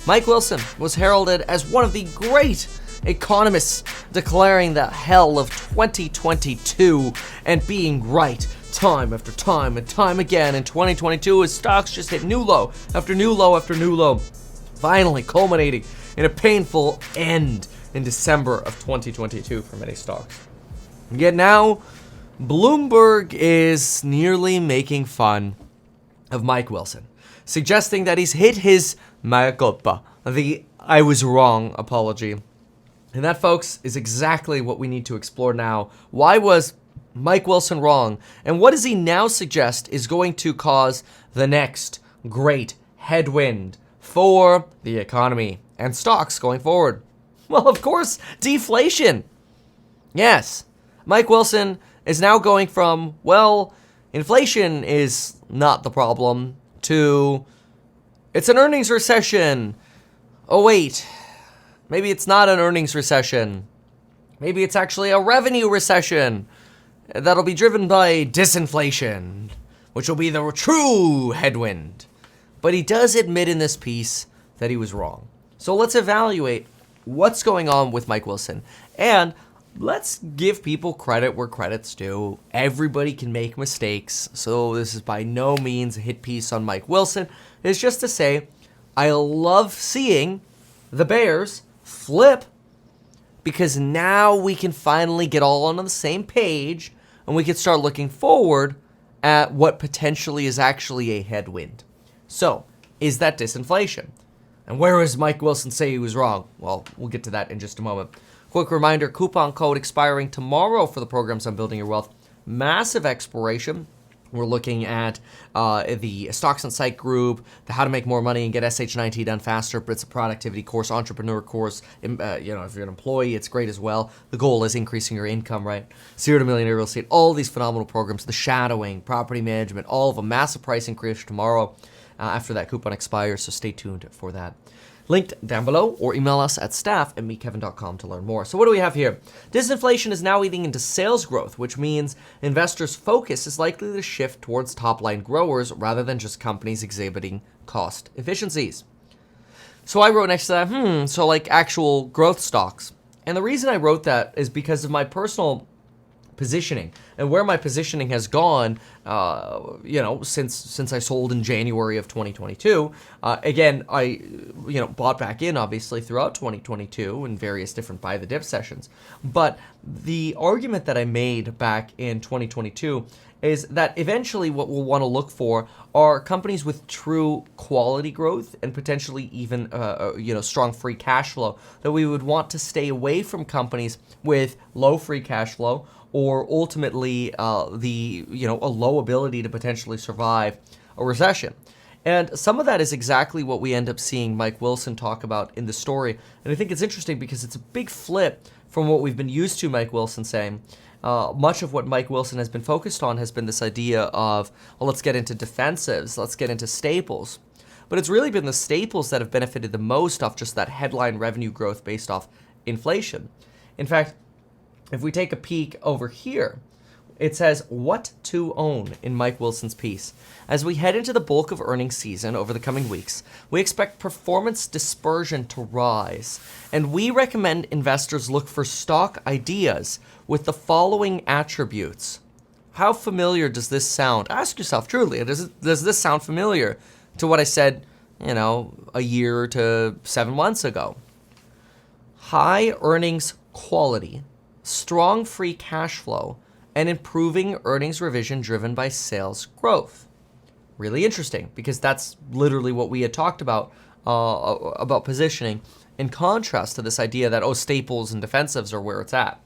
Mike Wilson was heralded as one of the great economists, declaring the hell of 2022 and being right time after time and time again in 2022 as stocks just hit new low after new low after new low, finally culminating in a painful end in December of 2022 for many stocks. Yet now, Bloomberg is nearly making fun of Mike Wilson, suggesting that he's hit his mea culpa, the I was wrong apology. And that, folks, is exactly what we need to explore now. Why was Mike Wilson wrong? And what does he now suggest is going to cause the next great headwind for the economy and stocks going forward? Well, of course, deflation. Yes, Mike Wilson is now going from, well, inflation is not the problem, to it's an earnings recession. Oh, wait. Maybe it's not an earnings recession. Maybe it's actually a revenue recession that'll be driven by disinflation, which will be the true headwind. But he does admit in this piece that he was wrong. So let's evaluate what's going on with Mike Wilson. And let's give people credit where credit's due. Everybody can make mistakes. So this is by no means a hit piece on Mike Wilson. It's just to say, I love seeing the bears flip, because now we can finally get all on the same page and we can start looking forward at what potentially is actually a headwind. So, is that disinflation? And where does Mike Wilson say he was wrong? Well, we'll get to that in just a moment. Quick reminder, coupon code expiring tomorrow for the programs on Building Your Wealth. Massive expiration. We're looking at the Stocks on Site group, the How to Make More Money and Get SH90 Done Faster, but it's a productivity course, entrepreneur course. If you're an employee, it's great as well. The goal is increasing your income, right? 0 to Millionaire Real Estate, all these phenomenal programs, the shadowing, property management, all of a massive price increase tomorrow after that coupon expires, so stay tuned for that. Linked down below, or email us at staff@meetkevin.com to learn more. So what do we have here? Disinflation is now eating into sales growth, which means investors' focus is likely to shift towards top-line growers rather than just companies exhibiting cost efficiencies. So I wrote next to that, so like actual growth stocks. And the reason I wrote that is because of my personal positioning and where my positioning has gone, since I sold in January of 2022. Again, I, bought back in obviously throughout 2022 in various different buy the dip sessions. But the argument that I made back in 2022 is that eventually what we'll want to look for are companies with true quality growth and potentially even, strong free cash flow, that we would want to stay away from companies with low free cash flow, or ultimately a low ability to potentially survive a recession. And some of that is exactly what we end up seeing Mike Wilson talk about in the story. And I think it's interesting because it's a big flip from what we've been used to Mike Wilson saying. Much of what Mike Wilson has been focused on has been this idea of, well, let's get into defensives, let's get into staples. But it's really been the staples that have benefited the most off just that headline revenue growth based off inflation. In fact, if we take a peek over here, it says what to own in Mike Wilson's piece. As we head into the bulk of earnings season over the coming weeks, we expect performance dispersion to rise, and we recommend investors look for stock ideas with the following attributes. How familiar does this sound? Ask yourself truly, does this sound familiar to what I said, a year to 7 months ago? High earnings quality, strong free cash flow, and improving earnings revision driven by sales growth. Really interesting, because that's literally what we had talked about positioning, in contrast to this idea that, staples and defensives are where it's at.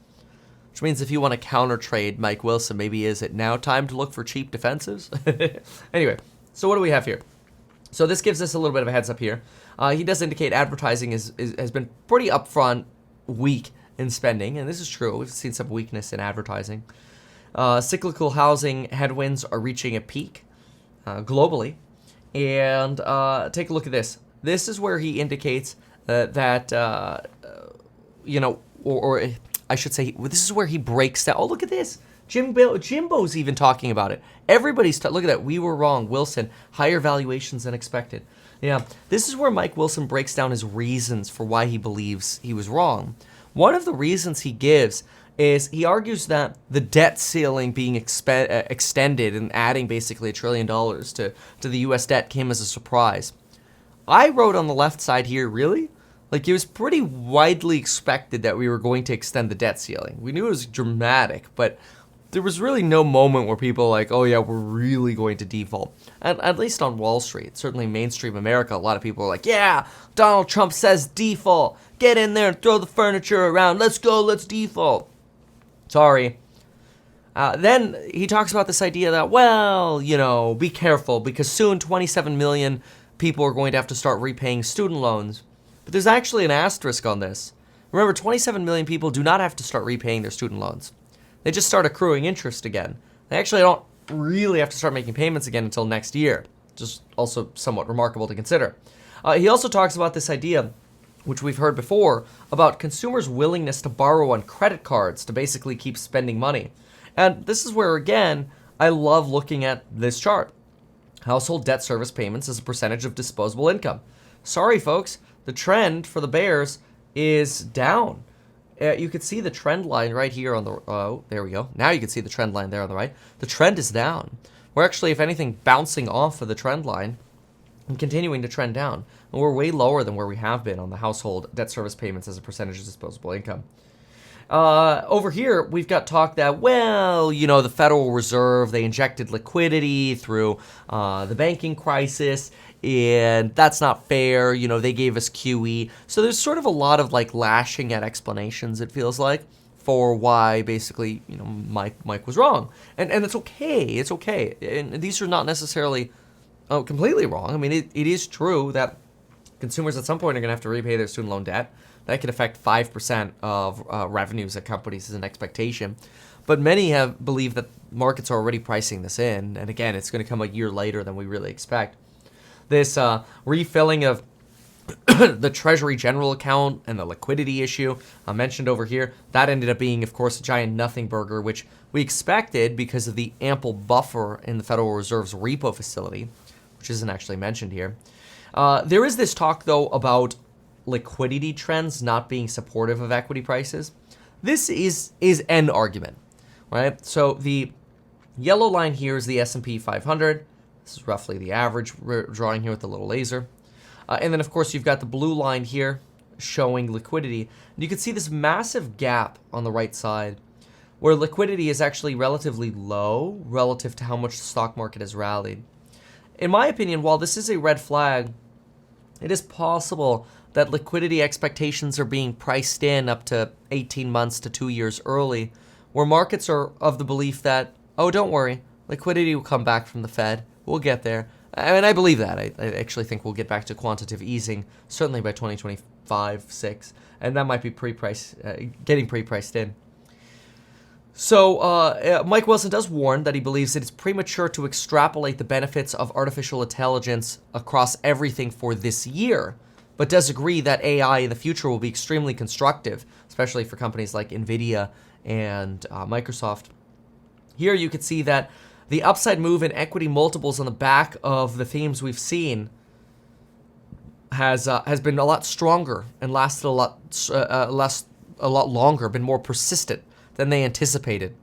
Which means if you want to counter trade Mike Wilson, maybe is it now time to look for cheap defensives? Anyway, so what do we have here? So this gives us a little bit of a heads up here. He does indicate advertising has been pretty upfront, weak in spending, and this is true. We've seen some weakness in advertising. Cyclical housing headwinds are reaching a peak globally. And take a look at this. This is where he indicates that I should say, this is where he breaks down. Oh, look at this. Jimbo's even talking about it. Everybody's look at that. We were wrong. Wilson, higher valuations than expected. Yeah, this is where Mike Wilson breaks down his reasons for why he believes he was wrong. One of the reasons he gives is he argues that the debt ceiling being extended and adding basically $1 trillion to the U.S. debt came as a surprise. I wrote on the left side here, really? Like, it was pretty widely expected that we were going to extend the debt ceiling. We knew it was dramatic, but there was really no moment where people were like, oh yeah, we're really going to default. At least on Wall Street, certainly mainstream America, a lot of people are like, yeah, Donald Trump says default. Get in there and throw the furniture around. Let's go, let's default. Sorry. Then he talks about this idea that, well, be careful because soon 27 million people are going to have to start repaying student loans. But there's actually an asterisk on this. Remember, 27 million people do not have to start repaying their student loans. They just start accruing interest again. They actually don't really have to start making payments again until next year. Just also somewhat remarkable to consider. He also talks about this idea, which we've heard before, about consumers' willingness to borrow on credit cards to basically keep spending money. And this is where, again, I love looking at this chart. Household debt service payments as a percentage of disposable income. Sorry, folks, the trend for the bears is down. You could see the trend line right here on the, there we go. Now you can see the trend line there on the right. The trend is down. We're actually, if anything, bouncing off of the trend line and continuing to trend down. And we're way lower than where we have been on the household debt service payments as a percentage of disposable income. Over here, we've got talk that, well, the Federal Reserve, they injected liquidity through the banking crisis, and that's not fair. They gave us QE. So there's sort of a lot of lashing at explanations, it feels like, for why basically, Mike was wrong. And it's okay. It's okay. And these are not necessarily completely wrong. I mean, it is true that consumers at some point are going to have to repay their student loan debt. That could affect 5% of revenues at companies as an expectation. But many have believed that markets are already pricing this in. And again, it's going to come a year later than we really expect. This refilling of the Treasury General account and the liquidity issue mentioned over here, that ended up being, of course, a giant nothing burger, which we expected because of the ample buffer in the Federal Reserve's repo facility, which isn't actually mentioned here. There is this talk, though, about liquidity trends not being supportive of equity prices. This is an argument, right? So the yellow line here is the S&P 500. This is roughly the average we're drawing here with the little laser. And then, of course, you've got the blue line here showing liquidity. And you can see this massive gap on the right side where liquidity is actually relatively low relative to how much the stock market has rallied. In my opinion, while this is a red flag, it is possible that liquidity expectations are being priced in up to 18 months to 2 years early, where markets are of the belief that, oh, don't worry, liquidity will come back from the Fed. We'll get there. And I believe that. I actually think we'll get back to quantitative easing, certainly by 2025, 6, and that might be getting pre-priced in. So Mike Wilson does warn that he believes it is premature to extrapolate the benefits of artificial intelligence across everything for this year, but does agree that AI in the future will be extremely constructive, especially for companies like NVIDIA and Microsoft. Here you could see that the upside move in equity multiples on the back of the themes we've seen has been a lot stronger and lasted a lot longer, been more persistent than they anticipated.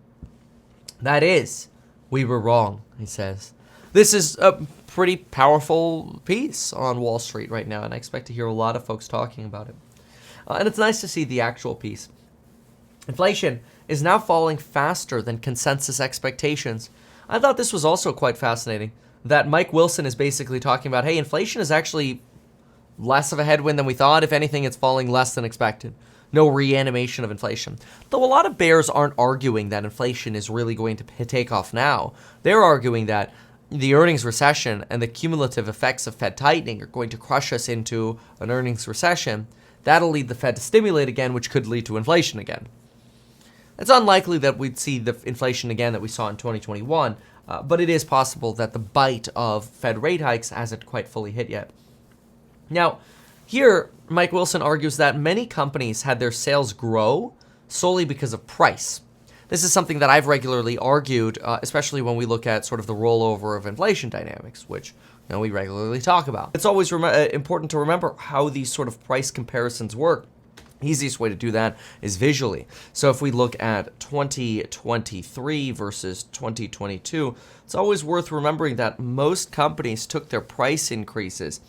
That is, we were wrong, he says. This is a pretty powerful piece on Wall Street right now, and I expect to hear a lot of folks talking about it. And it's nice to see the actual piece. Inflation is now falling faster than consensus expectations. I thought this was also quite fascinating, that Mike Wilson is basically talking about, hey, inflation is actually less of a headwind than we thought. If anything, it's falling less than expected. No reanimation of inflation. Though a lot of bears aren't arguing that inflation is really going to take off now. They're arguing that the earnings recession and the cumulative effects of Fed tightening are going to crush us into an earnings recession. That'll lead the Fed to stimulate again, which could lead to inflation again. It's unlikely that we'd see the inflation again that we saw in 2021, but it is possible that the bite of Fed rate hikes hasn't quite fully hit yet. Now, here, Mike Wilson argues that many companies had their sales grow solely because of price. This is something that I've regularly argued, especially when we look at sort of the rollover of inflation dynamics, which we regularly talk about. It's always important to remember how these sort of price comparisons work. Easiest way to do that is visually. So if we look at 2023 versus 2022, it's always worth remembering that most companies took their price increases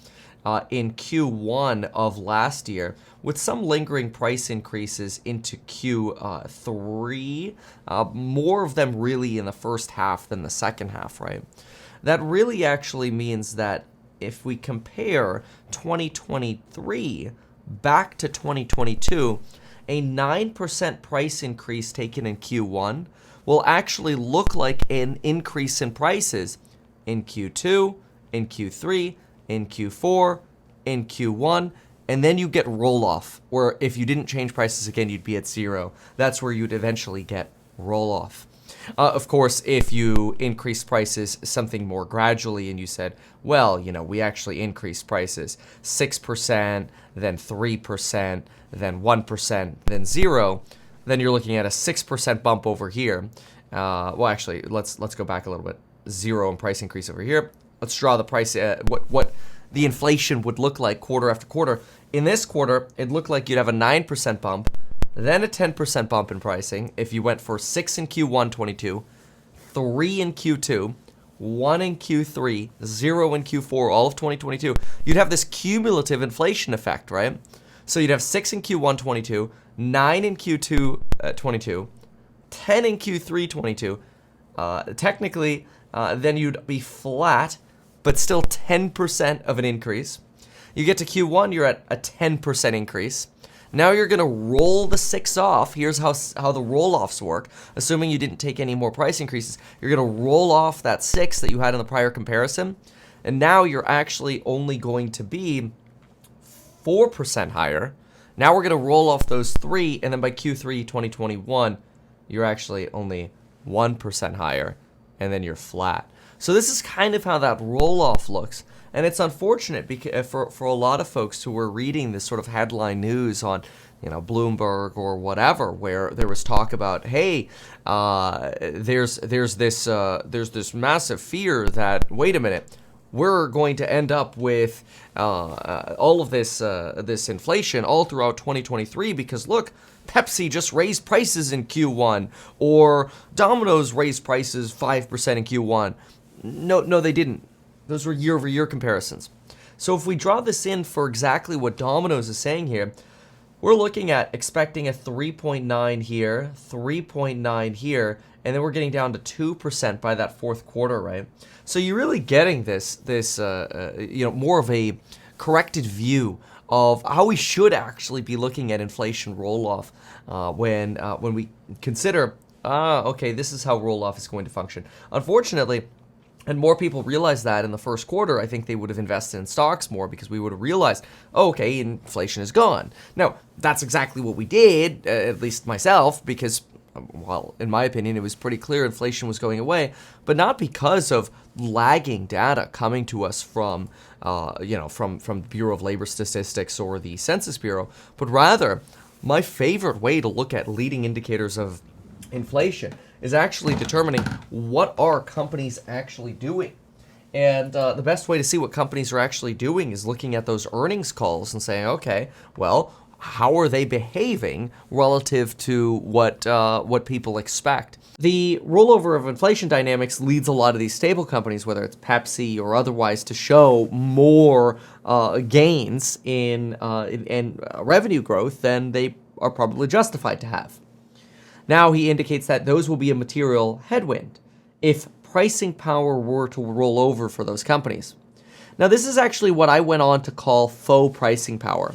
in Q1 of last year, with some lingering price increases into Q3, more of them really in the first half than the second half, right? That really actually means that if we compare 2023 back to 2022, a 9% price increase taken in Q1 will actually look like an increase in prices in Q2, in Q3, in Q4, in Q1, and then you get roll-off, where if you didn't change prices again, you'd be at 0. That's where you'd eventually get roll-off. Of course, if you increase prices something more gradually and you said, well, we actually increased prices 6%, then 3%, then 1%, then 0, then you're looking at a 6% bump over here. Well, actually, let's go back a little bit. 0 in price increase over here. Let's draw the price, what the inflation would look like quarter after quarter. In this quarter, it looked like you'd have a 9% bump, then a 10% bump in pricing if you went for 6 in Q1 22, 3 in Q2, 1 in Q3, 0 in Q4, all of 2022. You'd have this cumulative inflation effect, right? So you'd have 6 in Q1 22, 9 in Q2 22, 10 in Q3 22. Technically, then you'd be flat, but still 10% of an increase. You get to Q1, you're at a 10% increase. Now you're going to roll the 6 off. Here's how the roll-offs work. Assuming you didn't take any more price increases, you're going to roll off that 6 that you had in the prior comparison. And now you're actually only going to be 4% higher. Now we're going to roll off those 3, and then by Q3 2021, you're actually only 1% higher, and then you're flat. So this is kind of how that roll-off looks. And it's unfortunate because for a lot of folks who were reading this sort of headline news on, Bloomberg or whatever, where there was talk about, hey, there's this massive fear that, wait a minute, we're going to end up with all of this inflation all throughout 2023 because look, Pepsi just raised prices in Q1, or Domino's raised prices 5% in Q1. No, they didn't. Those were year-over-year comparisons. So if we draw this in for exactly what Domino's is saying here, we're looking at expecting a 3.9 here, 3.9 here, and then we're getting down to 2% by that fourth quarter, right? So you're really getting this more of a corrected view of how we should actually be looking at inflation roll-off when we consider, okay, this is how roll-off is going to function. Unfortunately, and more people realized that in the first quarter, I think they would have invested in stocks more because we would have realized, oh, okay, inflation is gone. Now, that's exactly what we did, at least myself, because, well, in my opinion, it was pretty clear inflation was going away, but not because of lagging data coming to us from the Bureau of Labor Statistics or the Census Bureau, but rather, my favorite way to look at leading indicators of inflation is actually determining what are companies actually doing. And the best way to see what companies are actually doing is looking at those earnings calls and saying, okay, well, how are they behaving relative to what people expect? The rollover of inflation dynamics leads a lot of these stable companies, whether it's Pepsi or otherwise, to show more gains in revenue growth than they are probably justified to have. Now he indicates that those will be a material headwind if pricing power were to roll over for those companies. Now this is actually what I went on to call faux pricing power.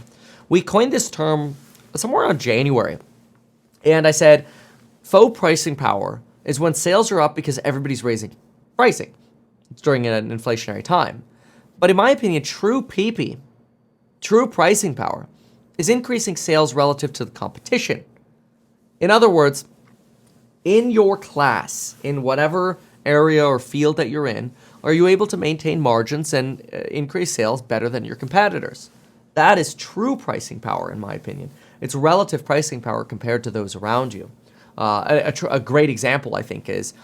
We coined this term somewhere around January. And I said, faux pricing power is when sales are up because everybody's raising pricing. It's during an inflationary time. But in my opinion, true PP, true pricing power, is increasing sales relative to the competition. In other words, in your class, in whatever area or field that you're in, are you able to maintain margins and increase sales better than your competitors? That is true pricing power, in my opinion. It's relative pricing power compared to those around you. A great example, I think, is,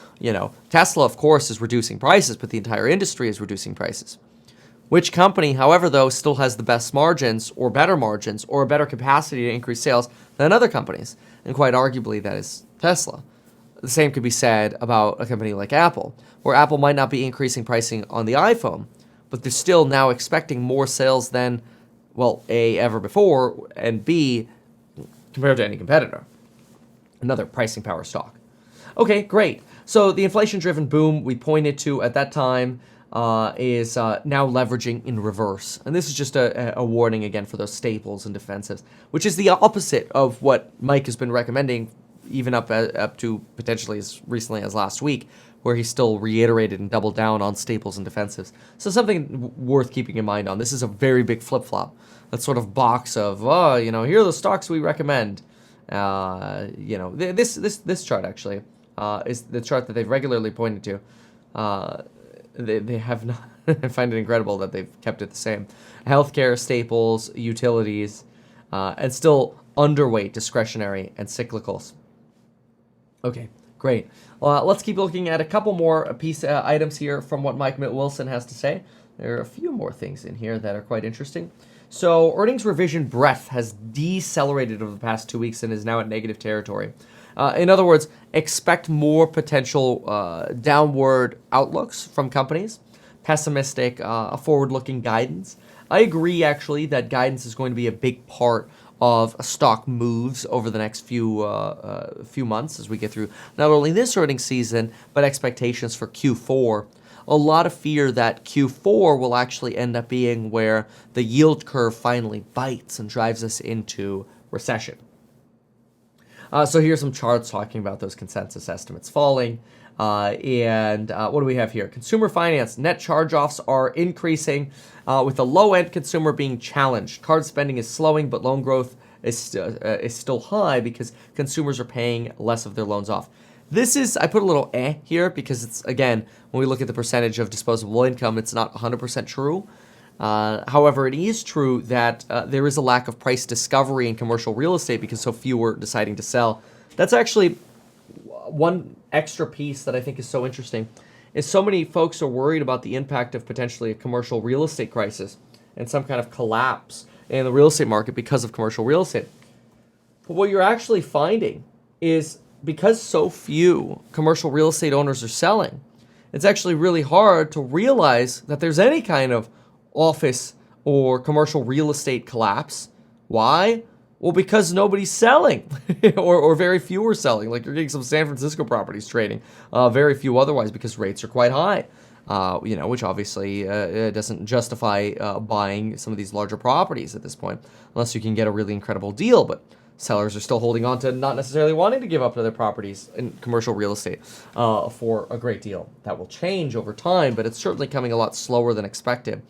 Tesla, of course, is reducing prices, but the entire industry is reducing prices. Which company, however, though, still has the best margins or a better capacity to increase sales than other companies? And quite arguably, that is Tesla. The same could be said about a company like Apple, where Apple might not be increasing pricing on the iPhone, but they're still now expecting more sales than, well, A, ever before, and B, compared to any competitor. Another pricing power stock. Okay, great. So the inflation-driven boom we pointed to at that time is now leveraging in reverse. And this is just a warning again for those staples and defensives, which is the opposite of what Mike has been recommending even up to potentially as recently as last week, where he still reiterated and doubled down on staples and defensives. So something worth keeping in mind on. This is a very big flip-flop. That sort of box of, here are the stocks we recommend. This chart actually is the chart that they've regularly pointed to. They have not. I find it incredible that they've kept it the same. Healthcare, staples, utilities, and still underweight discretionary and cyclicals. Okay, great. Let's keep looking at a couple more items here from what Mike Wilson has to say. There are a few more things in here that are quite interesting. So earnings revision breadth has decelerated over the past 2 weeks and is now at negative territory. In other words, expect more potential downward outlooks from companies, pessimistic, forward-looking guidance. I agree, actually, that guidance is going to be a big part of stock moves over the next few months as we get through not only this earnings season, but expectations for Q4. A lot of fear that Q4 will actually end up being where the yield curve finally bites and drives us into recession. So here's some charts talking about those consensus estimates falling. And what do we have here? Consumer finance net charge-offs are increasing with the low-end consumer being challenged. Card spending is slowing, but loan growth is still high because consumers are paying less of their loans off. This is, I put a little here because it's, again, when we look at the percentage of disposable income, it's not 100% true. However, it is true that there is a lack of price discovery in commercial real estate because so few are deciding to sell. That's actually one extra piece that I think is so interesting, is so many folks are worried about the impact of potentially a commercial real estate crisis and some kind of collapse in the real estate market because of commercial real estate. But what you're actually finding is because so few commercial real estate owners are selling, it's actually really hard to realize that there's any kind of office or commercial real estate collapse. Why? Well, because nobody's selling, or very few are selling. Like you're getting some San Francisco properties trading, very few otherwise because rates are quite high. Which obviously doesn't justify buying some of these larger properties at this point, unless you can get a really incredible deal. But sellers are still holding on to not necessarily wanting to give up their properties in commercial real estate for a great deal. That will change over time, but it's certainly coming a lot slower than expected.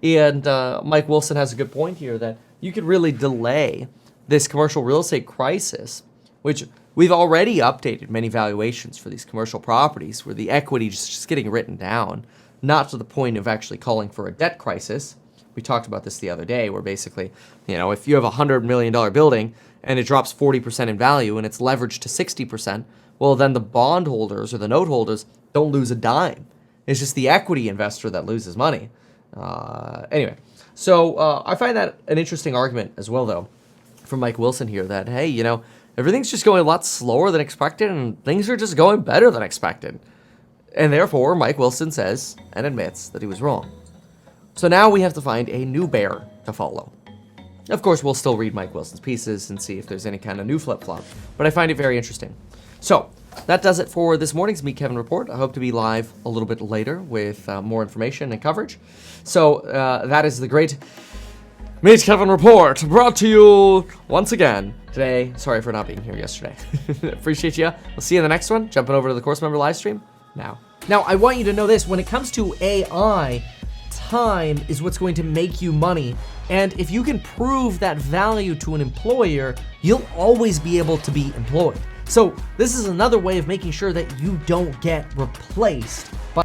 And Mike Wilson has a good point here that you could really delay this commercial real estate crisis, which we've already updated many valuations for these commercial properties where the equity is just getting written down, not to the point of actually calling for a debt crisis. We talked about this the other day where basically, if you have a $100 million building and it drops 40% in value and it's leveraged to 60%, well, then the bondholders or the note holders don't lose a dime. It's just the equity investor that loses money. Anyway, so I find that an interesting argument as well, though, from Mike Wilson here that, hey, everything's just going a lot slower than expected and things are just going better than expected. And therefore, Mike Wilson says and admits that he was wrong. So now we have to find a new bear to follow. Of course, we'll still read Mike Wilson's pieces and see if there's any kind of new flip-flop, but I find it very interesting. So that does it for this morning's Meet Kevin Report. I hope to be live a little bit later with more information and coverage. So that is the great Meet Kevin Report, brought to you once again today. Sorry for not being here yesterday. Appreciate you. We'll see you in the next one. Jumping over to the course member live stream now. Now, I want you to know this. When it comes to AI, time is what's going to make you money. And if you can prove that value to an employer, you'll always be able to be employed. So this is another way of making sure that you don't get replaced by